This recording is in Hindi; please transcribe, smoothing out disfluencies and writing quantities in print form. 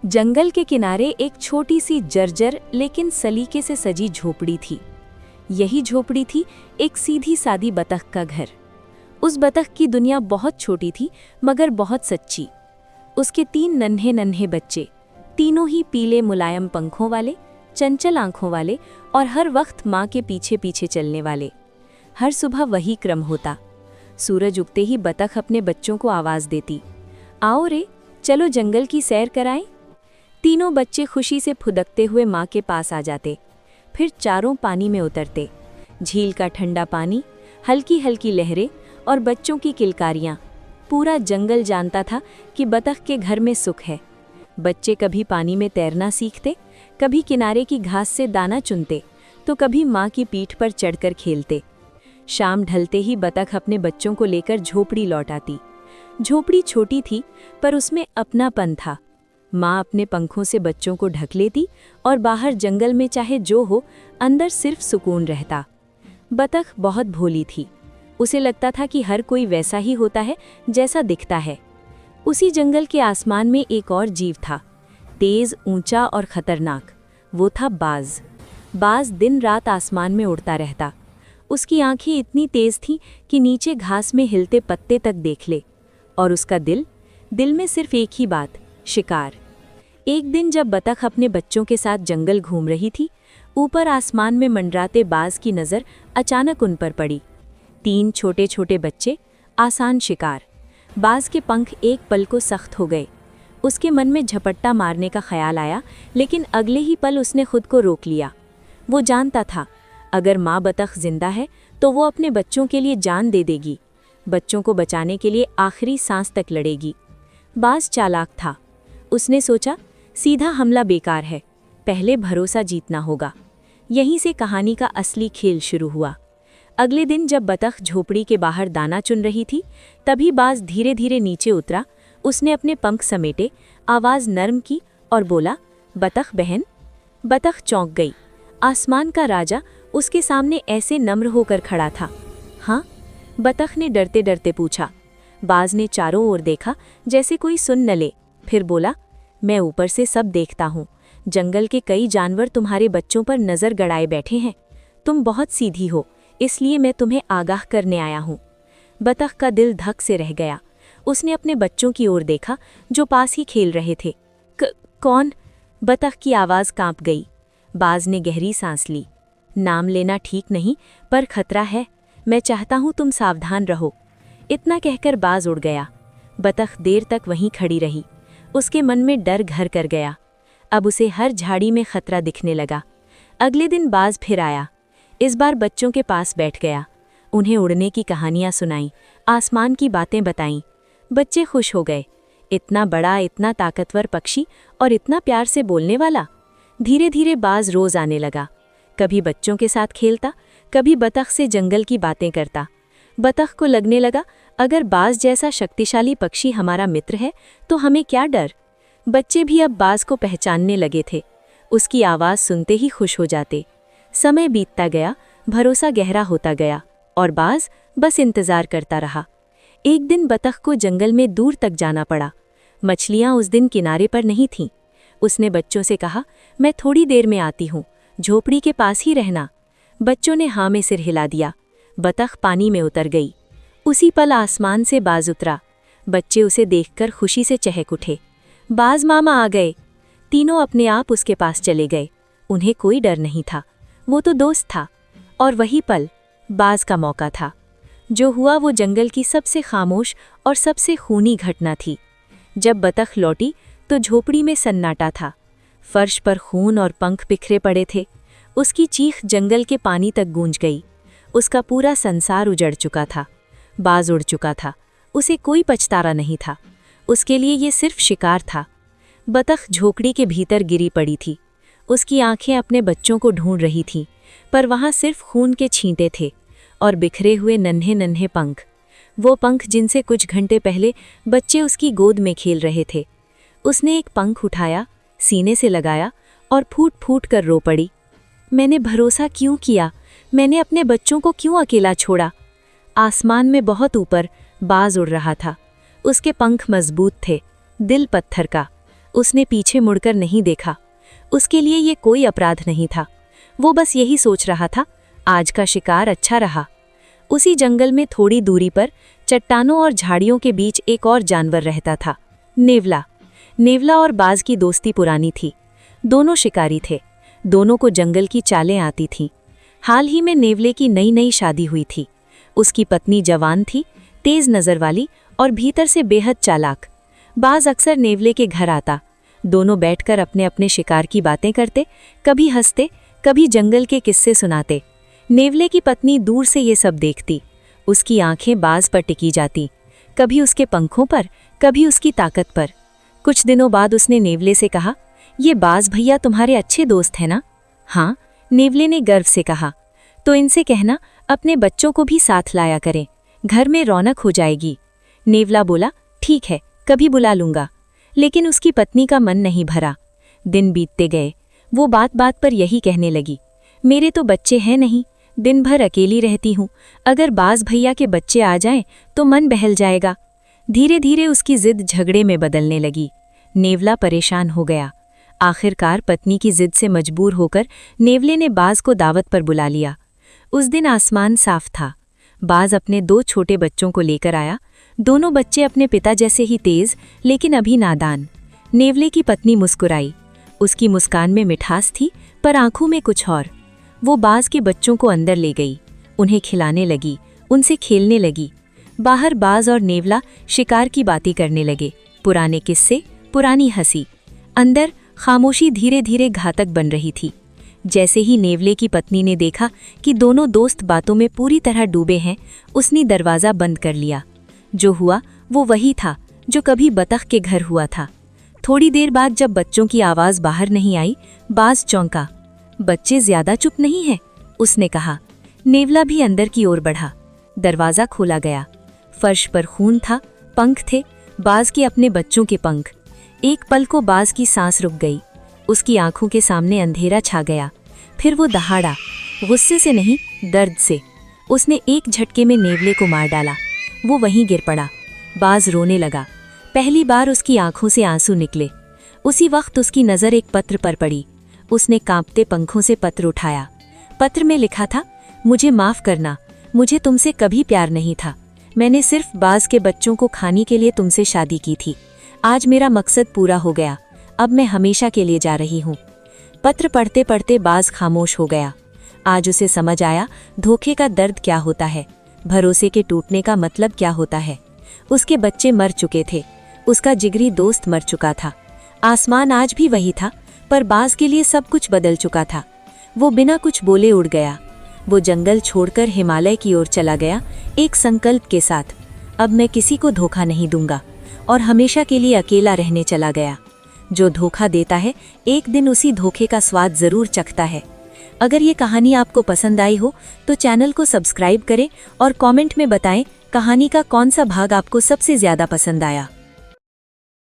जंगल के किनारे एक छोटी सी जर्जर लेकिन सलीके से सजी झोपड़ी थी। यही झोपड़ी थी एक सीधी सादी बतख का घर। उस बतख की दुनिया बहुत छोटी थी मगर बहुत सच्ची। उसके 3 नन्हे नन्हे बच्चे, तीनों ही पीले मुलायम पंखों वाले, चंचल आंखों वाले और हर वक्त माँ के पीछे पीछे चलने वाले। हर सुबह वही क्रम होता। सूरज उगते ही बतख अपने बच्चों को आवाज़ देती, आओ रे, चलो जंगल की सैर कराएं। तीनों बच्चे खुशी से फुदकते हुए माँ के पास आ जाते। फिर चारों पानी में उतरते। झील का ठंडा पानी, हल्की हल्की लहरें और बच्चों की किलकारियाँ। पूरा जंगल जानता था कि बतख के घर में सुख है। बच्चे कभी पानी में तैरना सीखते, कभी किनारे की घास से दाना चुनते, तो कभी माँ की पीठ पर चढ़कर खेलते। शाम ढलते ही बतख अपने बच्चों को लेकर झोपड़ी लौट आती। झोपड़ी छोटी थी पर उसमें अपनापन था। माँ अपने पंखों से बच्चों को ढक लेती और बाहर जंगल में चाहे जो हो, अंदर सिर्फ सुकून रहता। बतख बहुत भोली थी। उसे लगता था कि हर कोई वैसा ही होता है जैसा दिखता है। उसी जंगल के आसमान में एक और जीव था, तेज, ऊंचा और खतरनाक। वो था बाज। बाज दिन रात आसमान में उड़ता रहता। उसकी आंखें इतनी तेज थीं कि नीचे घास में हिलते पत्ते तक देख ले। और उसका दिल में सिर्फ एक ही बात, शिकार। एक दिन जब बतख अपने बच्चों के साथ जंगल घूम रही थी, ऊपर आसमान में मंडराते बाज की नज़र अचानक उन पर पड़ी। 3 छोटे छोटे बच्चे, आसान शिकार। बाज के पंख एक पल को सख्त हो गए। उसके मन में झपट्टा मारने का ख्याल आया, लेकिन अगले ही पल उसने खुद को रोक लिया। वो जानता था, अगर माँ बतख जिंदा है तो वो अपने बच्चों के लिए जान दे देगी। बच्चों को बचाने के लिए आखिरी सांस तक लड़ेगी। बाज चालाक था। उसने सोचा, सीधा हमला बेकार है, पहले भरोसा जीतना होगा। यहीं से कहानी का असली खेल शुरू हुआ। अगले दिन जब बतख झोपड़ी के बाहर दाना चुन रही थी, तभी बाज धीरे धीरे नीचे उतरा। उसने अपने पंख समेटे, आवाज़ नर्म की और बोला, बतख बहन। बतख चौंक गई। आसमान का राजा उसके सामने ऐसे नम्र होकर खड़ा था। हाँ? बतख ने डरते डरते पूछा। बाज ने चारों ओर देखा जैसे कोई सुन न ले, फिर बोला, मैं ऊपर से सब देखता हूँ। जंगल के कई जानवर तुम्हारे बच्चों पर नज़र गड़ाए बैठे हैं। तुम बहुत सीधी हो, इसलिए मैं तुम्हें आगाह करने आया हूँ। बतख का दिल धक से रह गया। उसने अपने बच्चों की ओर देखा जो पास ही खेल रहे थे। कौन? बतख की आवाज़ कांप गई। बाज ने गहरी सांस ली। नाम लेना ठीक नहीं, पर खतरा है। मैं चाहता हूँ तुम सावधान रहो। इतना कहकर बाज उड़ गया। बतख देर तक वहीं खड़ी रही। उसके मन में डर घर कर गया। अब उसे हर झाड़ी में खतरा दिखने लगा। अगले दिन बाज फिर आया। इस बार बच्चों के पास बैठ गया। उन्हें उड़ने की कहानियाँ सुनाईं, आसमान की बातें बताईं। बच्चे खुश हो गए। इतना बड़ा, इतना ताकतवर पक्षी और इतना प्यार से बोलने वाला। धीरे धीरे बाज रोज आने लगा। कभी बच्चों के साथ खेलता, कभी बतख से जंगल की बातें करता। बतख को लगने लगा, अगर बाज जैसा शक्तिशाली पक्षी हमारा मित्र है तो हमें क्या डर। बच्चे भी अब बाज को पहचानने लगे थे। उसकी आवाज़ सुनते ही खुश हो जाते। समय बीतता गया, भरोसा गहरा होता गया और बाज बस इंतज़ार करता रहा। एक दिन बतख को जंगल में दूर तक जाना पड़ा। मछलियाँ उस दिन किनारे पर नहीं थीं। उसने बच्चों से कहा, मैं थोड़ी देर में आती हूँ, झोपड़ी के पास ही रहना। बच्चों ने हाँ में सिर हिला दिया। बतख पानी में उतर गई। उसी पल आसमान से बाज उतरा। बच्चे उसे देखकर खुशी से चहक उठे। बाज मामा आ गए। तीनों अपने आप उसके पास चले गए। उन्हें कोई डर नहीं था, वो तो दोस्त था। और वही पल बाज का मौका था। जो हुआ वो जंगल की सबसे खामोश और सबसे खूनी घटना थी। जब बतख लौटी तो झोपड़ी में सन्नाटा था। फर्श पर खून और पंख बिखरे पड़े थे। उसकी चीख जंगल के पानी तक गूंज गई। उसका पूरा संसार उजड़ चुका था। बाज उड़ चुका था। उसे कोई पछतावा नहीं था। उसके लिए ये सिर्फ शिकार था। बतख झोपड़ी के भीतर गिरी पड़ी थी। उसकी आंखें अपने बच्चों को ढूंढ रही थीं, पर वहाँ सिर्फ खून के छींटे थे और बिखरे हुए नन्हे नन्हे पंख। वो पंख जिनसे कुछ घंटे पहले बच्चे उसकी गोद में खेल रहे थे। उसने एक पंख उठाया, सीने से लगाया और फूट फूट कर रो पड़ी। मैंने भरोसा क्यों किया? मैंने अपने बच्चों को क्यों अकेला छोड़ा? आसमान में बहुत ऊपर बाज उड़ रहा था। उसके पंख मजबूत थे, दिल पत्थर का। उसने पीछे मुड़कर नहीं देखा। उसके लिए ये कोई अपराध नहीं था। वो बस यही सोच रहा था, आज का शिकार अच्छा रहा। उसी जंगल में थोड़ी दूरी पर चट्टानों और झाड़ियों के बीच एक और जानवर रहता था, नेवला। नेवला और बाज की दोस्ती पुरानी थी। दोनों शिकारी थे। दोनों को जंगल की चालें आती थीं। हाल ही में नेवले की नई नई शादी हुई थी। उसकी पत्नी जवान थी, तेज नज़र वाली और भीतर से बेहद चालाक। बाज अक्सर नेवले के घर आता। दोनों बैठकर अपने अपने शिकार की बातें करते, कभी हंसते, कभी जंगल के किस्से सुनाते। नेवले की पत्नी दूर से ये सब देखती। उसकी आंखें बाज पर टिकी जाती, कभी उसके पंखों पर, कभी उसकी ताकत पर। कुछ दिनों बाद उसने नेवले से कहा, ये बाज भैया तुम्हारे अच्छे दोस्त हैं ना? हाँ, नेवले ने गर्व से कहा। तो इनसे कहना अपने बच्चों को भी साथ लाया करें, घर में रौनक हो जाएगी। नेवला बोला, ठीक है, कभी बुला लूंगा। लेकिन उसकी पत्नी का मन नहीं भरा। दिन बीतते गए। वो बात बात पर यही कहने लगी, मेरे तो बच्चे हैं नहीं, दिन भर अकेली रहती हूँ। अगर बाज भैया के बच्चे आ जाएं तो मन बहल जाएगा। धीरे धीरे उसकी जिद झगड़े में बदलने लगी। नेवला परेशान हो गया। आखिरकार पत्नी की जिद से मजबूर होकर नेवले ने बाज को दावत पर बुला लिया। उस दिन आसमान साफ था। बाज अपने 2 छोटे बच्चों को लेकर आया। दोनों बच्चे अपने पिता जैसे ही तेज, लेकिन अभी नादान। नेवले की पत्नी मुस्कुराई। उसकी मुस्कान में मिठास थी, पर आंखों में कुछ और। वो बाज के बच्चों को अंदर ले गई, उन्हें खिलाने लगी, उनसे खेलने लगी। बाहर बाज और नेवला शिकार की बातें करने लगे, पुराने किस्से, पुरानी हंसी। अंदर खामोशी धीरे धीरे घातक बन रही थी। जैसे ही नेवले की पत्नी ने देखा कि दोनों दोस्त बातों में पूरी तरह डूबे हैं, उसने दरवाज़ा बंद कर लिया। जो हुआ वो वही था जो कभी बतख के घर हुआ था। थोड़ी देर बाद जब बच्चों की आवाज़ बाहर नहीं आई, बाज चौंका। बच्चे ज्यादा चुप नहीं हैं, उसने कहा। नेवला भी अंदर की ओर बढ़ा। दरवाज़ा खोला गया। फर्श पर खून था, पंख थे, बाज के अपने बच्चों के पंख। एक पल को बाज की सांस रुक गई। उसकी आंखों के सामने अंधेरा छा गया। फिर वो दहाड़ा, गुस्से से नहीं, दर्द से। उसने एक झटके में नेवले को मार डाला। वो वहीं गिर पड़ा। बाज रोने लगा। पहली बार उसकी आंखों से आंसू निकले। उसी वक्त उसकी नज़र एक पत्र पर पड़ी। उसने कांपते पंखों से पत्र उठाया। पत्र में लिखा था, मुझे माफ़ करना, मुझे तुमसे कभी प्यार नहीं था। मैंने सिर्फ बाज के बच्चों को खाने के लिए तुमसे शादी की थी। आज मेरा मकसद पूरा हो गया। अब मैं हमेशा के लिए जा रही हूँ। पत्र पढ़ते पढ़ते बाज खामोश हो गया। आज उसे समझ आया धोखे का दर्द क्या होता है, भरोसे के टूटने का मतलब क्या होता है। उसके बच्चे मर चुके थे, उसका जिगरी दोस्त मर चुका था। आसमान आज भी वही था, पर बाज के लिए सब कुछ बदल चुका था। वो बिना कुछ बोले उड़ गया। वो जंगल छोड़कर हिमालय की ओर चला गया, एक संकल्प के साथ, अब मैं किसी को धोखा नहीं दूंगा, और हमेशा के लिए अकेला रहने चला गया। जो धोखा देता है, एक दिन उसी धोखे का स्वाद जरूर चखता है। अगर ये कहानी आपको पसंद आई हो तो चैनल को सब्सक्राइब करें और कमेंट में बताएं कहानी का कौन सा भाग आपको सबसे ज्यादा पसंद आया।